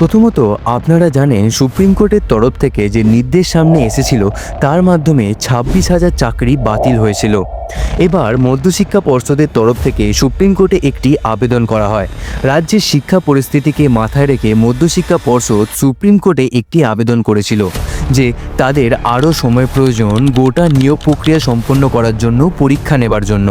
প্রথমত আপনারা জানেন সুপ্রিম কোর্টের তরফ থেকে যে নির্দেশ সামনে এসেছিল তার মাধ্যমে 26,000 চাকরি বাতিল হয়েছিল। এবার মধ্যশিক্ষা পর্ষদের তরফ থেকে সুপ্রিম কোর্টে একটি আবেদন করা হয়। রাজ্যের শিক্ষা পরিস্থিতিকে মাথায় রেখে মধ্যশিক্ষা পর্ষদ সুপ্রিম কোর্টে একটি আবেদন করেছিল যে তাদের আরও সময় প্রয়োজন গোটা নিয়োগ প্রক্রিয়া সম্পন্ন করার জন্য, পরীক্ষা নেবার জন্য।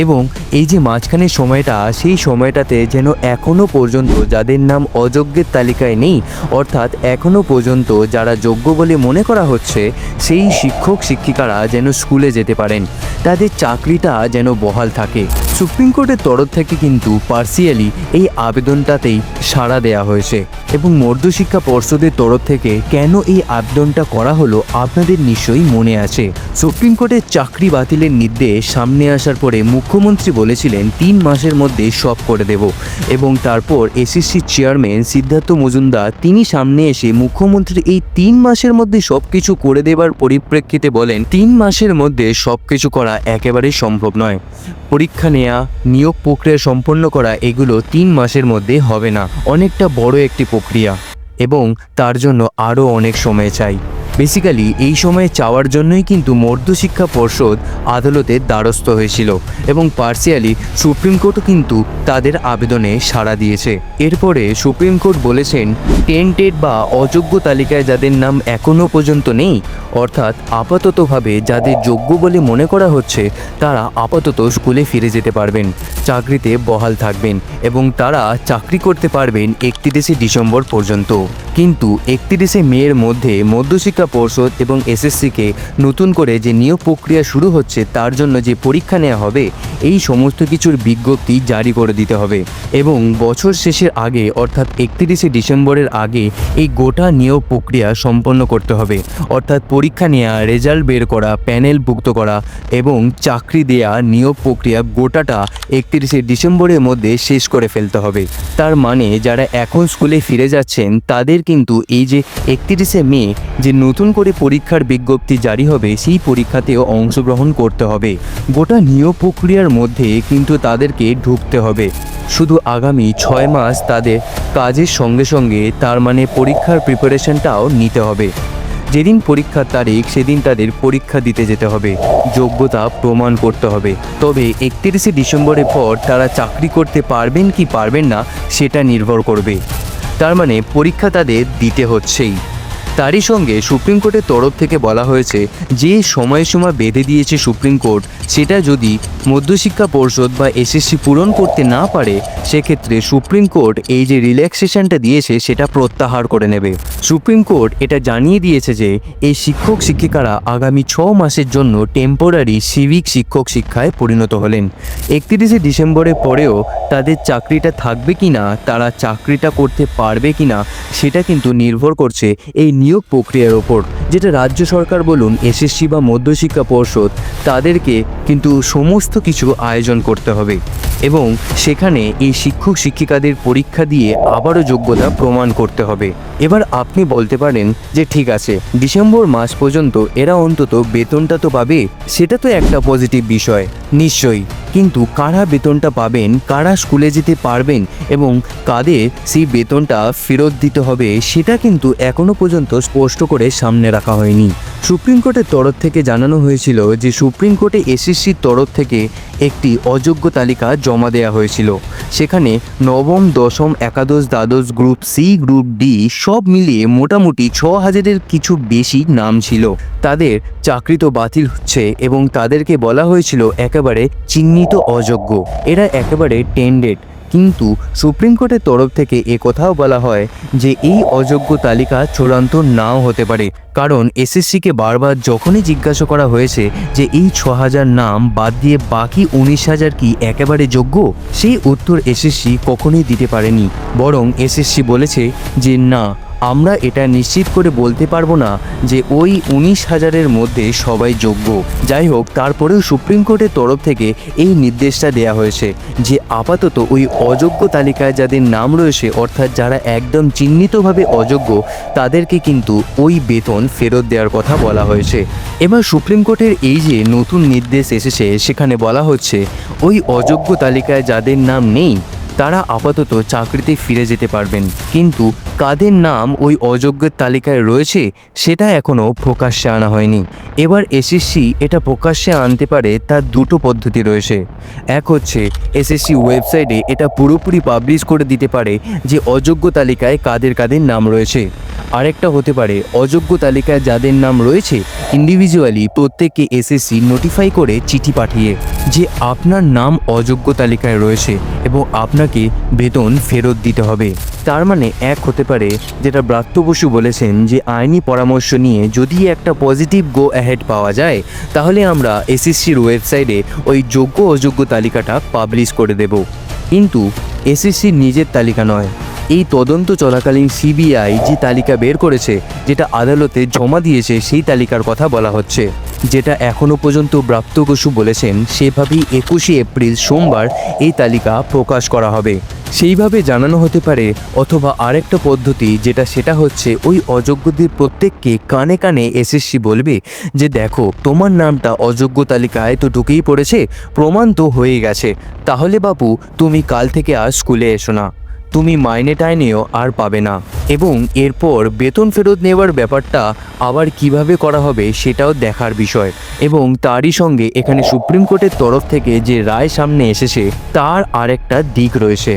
এবং এই যে মাঝখানের সময়টা, সেই সময়টাতে যেন এখনও পর্যন্ত যাদের নাম অযোগ্যের তালিকায় নেই, অর্থাৎ এখনও পর্যন্ত যারা যোগ্য বলে মনে করা হচ্ছে সেই শিক্ষক শিক্ষিকারা যেন স্কুলে যেতে পারেন, তাদের চাকরিটা যেন বহাল থাকে। সুপ্রিম কোর্টের তরফ থেকে কিন্তু পার্সিয়ালি এই আবেদনটাতেই সাড়া দেওয়া হয়েছে। এবং মধ্যশিক্ষা পর্ষদের তরফ থেকে কেন এই আবেদনটা করা হলো আপনাদের নিশ্চয়ই মনে আছে। সুপ্রিম কোর্টের চাকরি বাতিলের নির্দেশ সামনে আসার পরে মুখ্যমন্ত্রী বলেছিলেন 3 মাসের মধ্যে সব করে দেব। এবং তারপর এসএসসি চেয়ারম্যান সিদ্ধার্থ মজুমদার তিনি সামনে এসে মুখ্যমন্ত্রী এই 3 মাসের মধ্যে সব কিছু করে দেবার পরিপ্রেক্ষিতে বলেন 3 মাসের মধ্যে সব কিছু করা একেবারেই সম্ভব নয়। পরীক্ষা নেওয়া, নিয়োগ প্রক্রিয়া সম্পন্ন করা এগুলো 3 মাসের মধ্যে হবে না, অনেকটা বড় একটি প্রক্রিয়া এবং তার জন্য আরও অনেক সময় চাই। বেসিক্যালি এই সময়ে চাওয়ার জন্যই কিন্তু মধ্যশিক্ষা পর্ষদ আদালতের দ্বারস্থ হয়েছিল এবং পার্সিয়ালি সুপ্রিম কোর্টও কিন্তু তাদের আবেদনে সাড়া দিয়েছে। এরপরে সুপ্রিম কোর্ট বলেছেন টেন্টেড বা অযোগ্য তালিকায় যাদের নাম এখনও পর্যন্ত নেই, অর্থাৎ আপাততভাবে যাদের যোগ্য বলে মনে করা হচ্ছে তারা আপাতত স্কুলে ফিরে যেতে পারবেন, চাকরিতে বহাল থাকবেন এবং তারা চাকরি করতে পারবেন 31শে ডিসেম্বর পর্যন্ত। কিন্তু 31শে মের মধ্যে মধ্যশিক্ষা পর্ষদ এবং এসএসসিকে নতুন করে যে নিয়োগ প্রক্রিয়া শুরু হচ্ছে তার জন্য যে পরীক্ষা নেওয়া হবে এই সমস্ত কিছুর বিজ্ঞপ্তি জারি করে দিতে হবে এবং বছর শেষের আগে অর্থাৎ 31শে ডিসেম্বরের আগে এই গোটা নিয়োগ প্রক্রিয়া সম্পন্ন করতে হবে। অর্থাৎ পরীক্ষা নেওয়া, রেজাল্ট বের করা, প্যানেলভুক্ত করা এবং চাকরি দেয়া নিয়োগ প্রক্রিয়া গোটাটা 31শে ডিসেম্বরের মধ্যে শেষ করে ফেলতে হবে। তার মানে যারা এখন স্কুলে ফিরে যাচ্ছেন তাদের কিন্তু এই যে 31শে মে যে নতুন করে পরীক্ষার বিজ্ঞপ্তি জারি হবে সেই পরীক্ষাতেও অংশগ্রহণ করতে হবে। গোটা নিয়োগ প্রক্রিয়ার মধ্যে কিন্তু তাদেরকে ঢুকতে হবে। শুধু আগামী 6 মাস তাদের কাজের সঙ্গে সঙ্গে তার মানে পরীক্ষার প্রিপারেশনটাও নিতে হবে। যেদিন পরীক্ষার তারিখ সেদিন তাদের পরীক্ষা দিতে যেতে হবে, যোগ্যতা প্রমাণ করতে হবে। তবে 31শে ডিসেম্বরের পর তারা চাকরি করতে পারবেন কি পারবেন না সেটা নির্ভর করবে। তার মানে পরীক্ষা তাদের দিতে হচ্ছেই। তারই সঙ্গে সুপ্রিম কোর্টের তরফ থেকে বলা হয়েছে যে সময়সীমা বেঁধে দিয়েছে সুপ্রিম কোর্ট সেটা যদি মধ্যশিক্ষা পর্ষদ বা এসএসসি পূরণ করতে না পারে সেক্ষেত্রে সুপ্রিম কোর্ট এই যে রিল্যাক্সেশনটা দিয়েছে সেটা প্রত্যাহার করে নেবে। সুপ্রিম কোর্ট এটা জানিয়ে দিয়েছে যে এই শিক্ষক শিক্ষিকারা আগামী 6 মাসের জন্য টেম্পোরারি সিভিক শিক্ষক শিক্ষায় পরিণত হলেন। 31শে ডিসেম্বরের পরেও তাদের চাকরিটা থাকবে কি না, তারা চাকরিটা করতে পারবে কি না সেটা কিন্তু নির্ভর করছে এই নিয়োগ প্রক্রিয়ার ওপর। যেটা রাজ্য সরকার বলুন, এসএসসি বা মধ্যশিক্ষা পর্ষদ তাদেরকে কিন্তু সমস্ত কিছু আয়োজন করতে হবে এবং সেখানে এই শিক্ষক শিক্ষিকাদের পরীক্ষা দিয়ে আবারও যোগ্যতা প্রমাণ করতে হবে। এবার আপনি বলতে পারেন যে ঠিক আছে, ডিসেম্বর মাস পর্যন্ত এরা অন্তত বেতনটা তো পাবে, সেটা তো একটা পজিটিভ বিষয় নিশ্চয়ই। কিন্তু কারা বেতনটা পাবেন, কারা স্কুলে যেতে পারবেন এবং কাদের সেই বেতনটা ফেরত দিতে হবে সেটা কিন্তু এখনও পর্যন্ত স্পষ্ট করে সামনে রাখা হয়নি। সুপ্রিম কোর্টের তরফ থেকে জানানো হয়েছিল যে সুপ্রিম কোর্টে এসএসসির তরফ থেকে একটি অযোগ্য তালিকা জমা দেওয়া হয়েছিল। সেখানে নবম, দশম, একাদশ, দ্বাদশ, গ্রুপ সি, গ্রুপ ডি সব মিলিয়ে মোটামুটি 6,000-এর কিছু বেশি নাম ছিল। তাদের চাকরি তো বাতিল হচ্ছে এবং তাদেরকে বলা হয়েছিল একেবারে চিহ্নিত অযোগ্য, এরা একেবারে টেন্ডেড। কিন্তু সুপ্রিম কোর্টের তরফ থেকে কথাও বলা হয় যে এই অযোগ্য তালিকা চূড়ান্ত নাও হতে পারে, কারণ এসএসসিকে বারবার যখনই জিজ্ঞাসা করা হয়েছে যে এই 6,000 নাম বাদ দিয়ে বাকি 19,000 কি একেবারে যোগ্য, সেই উত্তর এসএসসি কখনোই দিতে পারেনি। বরং এসএসসি বলেছে যে না, আমরা এটা নিশ্চিত করে বলতে পারবো না যে ওই 19,000-এর মধ্যে সবাই যোগ্য। যাই হোক, তারপরেও সুপ্রিম কোর্টের তরফ থেকে এই নির্দেশটা দেয়া হয়েছে যে আপাতত ওই অযোগ্য তালিকায় যাদের নাম রয়েছে, অর্থাৎ যারা একদম চিহ্নিতভাবে অযোগ্য, তাদেরকে কিন্তু ওই বেতন ফেরত দেওয়ার কথা বলা হয়েছে। এবার সুপ্রিম কোর্টের এই যে নতুন নির্দেশ এসেছে সেখানে বলা হচ্ছে ওই অযোগ্য তালিকায় যাদের নাম নেই তারা আপাতত চাকরিতে ফিরে যেতে পারবেন, কিন্তু কাদের নাম ওই অযোগ্যের তালিকায় রয়েছে সেটা এখনও প্রকাশ্যে আনা হয়নি। এবার এসএসসি এটা প্রকাশ্যে আনতে পারে তার দুটো পদ্ধতি রয়েছে। এক হচ্ছে এসএসসি ওয়েবসাইটে এটা পুরোপুরি পাবলিশ করে দিতে পারে যে অযোগ্য তালিকায় কাদের কাদের নাম রয়েছে। আরেকটা হতে পারে অযোগ্য তালিকায় যাদের নাম রয়েছে ইন্ডিভিজুয়ালি প্রত্যেককে এসএসসি নোটিফাই করে চিঠি পাঠিয়ে যে আপনার নাম অযোগ্য তালিকায় রয়েছে এবং আপনাকে বেতন ফেরত দিতে হবে। তার মানে এক হতে পারে যেটা ব্রাত্য বসু বলেছেন যে আইনি পরামর্শ নিয়ে যদি একটা পজিটিভ গো অ্যাহেড পাওয়া যায় তাহলে আমরা এসএসসির ওয়েবসাইটে ওই যোগ্য অযোগ্য তালিকাটা পাবলিশ করে দেব। কিন্তু এসএসসির নিজের তালিকা নয়, এই তদন্ত চলাকালীন সিবিআই যে তালিকা বের করেছে যেটা আদালতে জমা দিয়েছে সেই তালিকার কথা বলা হচ্ছে, যেটা এখনও পর্যন্ত ব্রাত্য বসু বলেছেন সেভাবেই 21শে এপ্রিল সোমবার এই তালিকা প্রকাশ করা হবে। সেইভাবে জানানো হতে পারে। অথবা আরেকটা পদ্ধতি সেটা হচ্ছে ওই অযোগ্যদের প্রত্যেককে কানে কানে এসএসসি বলবে যে দেখো তোমার নামটা অযোগ্য তালিকায় তো ঢুকেই পড়েছে, প্রমাণ তো হয়ে গেছে, তাহলে বাবু তুমি কাল থেকে আর স্কুলে এসো না, তুমি মাইনে টাইনেও আর পাবে না। এবং এরপর বেতন ফেরত নেওয়ার ব্যাপারটা আবার কিভাবে করা হবে সেটাও দেখার বিষয়। এবং তারই সঙ্গে এখানে সুপ্রিম কোর্টের তরফ থেকে যে রায় সামনে এসেছে তার আরেকটা দিক রয়েছে।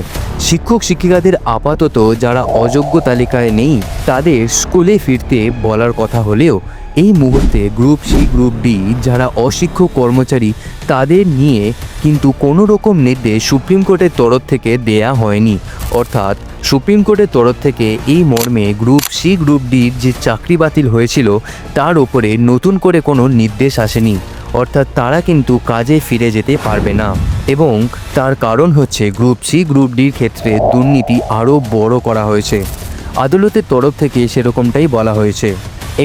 শিক্ষক শিক্ষিকাদের আপাতত যারা অযোগ্য তালিকায় নেই তাদের স্কুলে ফিরতে বলার কথা হলেও এই মুহূর্তে গ্রুপ সি গ্রুপ ডি যারা অশিক্ষক কর্মচারী তাদের নিয়ে কিন্তু কোনো রকম নির্দেশ সুপ্রিম কোর্টের তরফ থেকে দেয়া হয়নি। অর্থাৎ সুপ্রিম কোর্টের তরফ থেকে এই মর্মে গ্রুপ সি গ্রুপ ডির যে চাকরি বাতিল হয়েছিল তার ওপরে নতুন করে কোনো নির্দেশ আসেনি। অর্থাৎ তারা কিন্তু কাজে ফিরে যেতে পারবে না। এবং তার কারণ হচ্ছে গ্রুপ সি গ্রুপ ডির ক্ষেত্রে দুর্নীতি আরও বড় করা হয়েছে। আদালতের তরফ থেকে সেরকমটাই বলা হয়েছে।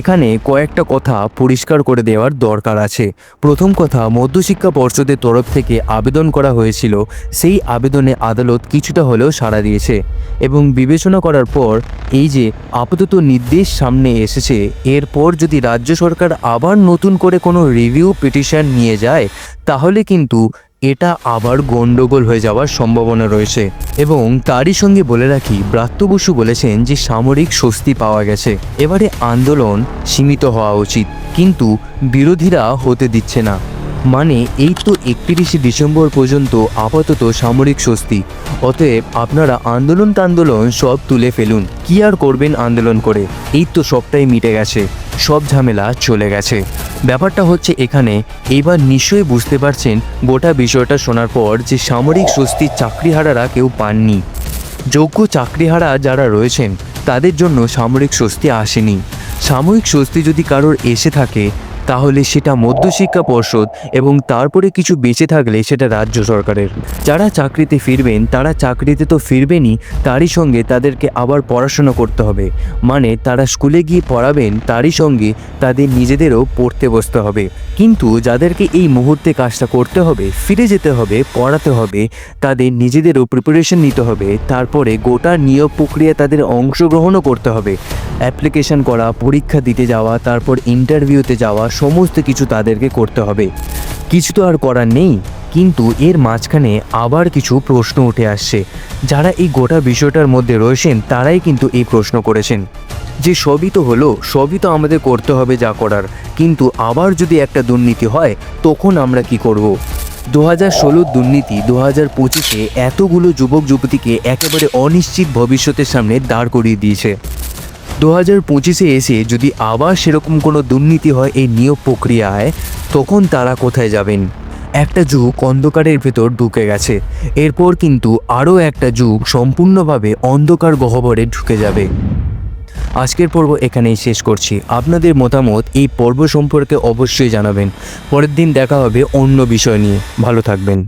এখানে কয়েকটা কথা পরিষ্কার করে দেওয়ার দরকার আছে। প্রথম কথা, মধ্যশিক্ষা পর্ষদের তরফ থেকে আবেদন করা হয়েছিল, সেই আবেদনে আদালত কিছুটা হলেও সাড়া দিয়েছে এবং বিবেচনা করার পর এই যে আপাতত নির্দেশ সামনে এসেছে, এরপর যদি রাজ্য সরকার আবার নতুন করে কোনো রিভিউ পিটিশন নিয়ে যায় তাহলে কিন্তু এটা আবার গন্ডগোল হয়ে যাওয়ার সম্ভাবনা রয়েছে। এবং তারই সঙ্গে বলে রাখি, ব্রাত্য বসু বলেছেন যে সামরিক স্বস্তি পাওয়া গেছে, এবারে আন্দোলন সীমিত হওয়া উচিত, কিন্তু বিরোধীরা হতে দিচ্ছে না। মানে এই তো 31শে ডিসেম্বর পর্যন্ত আপাতত সামরিক স্বস্তি, অতএব আপনারা আন্দোলন সব তুলে ফেলুন। কি আর করবেন আন্দোলন করে, এই তো সবটাই মিটে গেছে, সব ঝামেলা চলে গেছে। ব্যাপারটা হচ্ছে এখানে এবার নিশ্চয়ই বুঝতে পারছেন গোটা বিষয়টা শোনার পর যে সামরিক স্বস্তির চাকরিহারারা কেউ পাননি। যোগ্য চাকরিহারা যারা রয়েছেন তাদের জন্য সামরিক স্বস্তি আসেনি। সাময়িক স্বস্তি যদি কারোর এসে থাকে তাহলে সেটা মধ্যশিক্ষা পর্ষদ এবং তারপরে কিছু বেঁচে থাকলে সেটা রাজ্য সরকারের। যারা চাকরিতে ফিরবেন তারা চাকরিতে তো ফিরবেনই, তারই সঙ্গে তাদেরকে আবার পড়াশোনা করতে হবে। মানে তারা স্কুলে গিয়ে পড়াবেন, তারই সঙ্গে তাদের নিজেদেরও পড়তে বসতে হবে। কিন্তু যাদেরকে এই মুহূর্তে কাজটা করতে হবে, ফিরে যেতে হবে, পড়াতে হবে, তাদের নিজেদেরও প্রিপারেশন নিতে হবে, তারপরে গোটা নিয়োগ প্রক্রিয়া তাদের অংশগ্রহণও করতে হবে। অ্যাপ্লিকেশন করা, পরীক্ষা দিতে যাওয়া, তারপর ইন্টারভিউতে যাওয়া, সমস্ত কিছু তাদেরকে করতে হবে। কিছু তো আর করার নেই। কিন্তু এর মাঝখানে আবার কিছু প্রশ্ন উঠে আসছে। যারা এই গোটা বিষয়টার মধ্যে রয়েছেন তারাই কিন্তু এই প্রশ্ন করেছেন যে সবই তো হলো, সবই তো আমাদের করতে হবে যা করার, কিন্তু আবার যদি একটা দুর্নীতি হয় তখন আমরা কি করব? 2016 দুর্নীতি 2025-এ এতগুলো যুবক যুবতীকে একেবারে অনিশ্চিত ভবিষ্যতের সামনে দাঁড় করিয়ে দিয়েছে। 2025-এ এসে যদি আবার সেরকম কোনো দুর্নীতি হয় এই নিয়োগ প্রক্রিয়ায়, তখন তারা কোথায় যাবেন? একটা যুগ অন্ধকারের ভেতর ঢুকে গেছে, এরপর কিন্তু আরও একটা যুগ সম্পূর্ণভাবে অন্ধকার গহ্বরে ঢুকে যাবে। আজকের পর্ব এখানেই শেষ করছি। আপনাদের মতামত এই পর্ব সম্পর্কে অবশ্যই জানাবেন। পরের দিন দেখা হবে অন্য বিষয় নিয়ে। ভালো থাকবেন।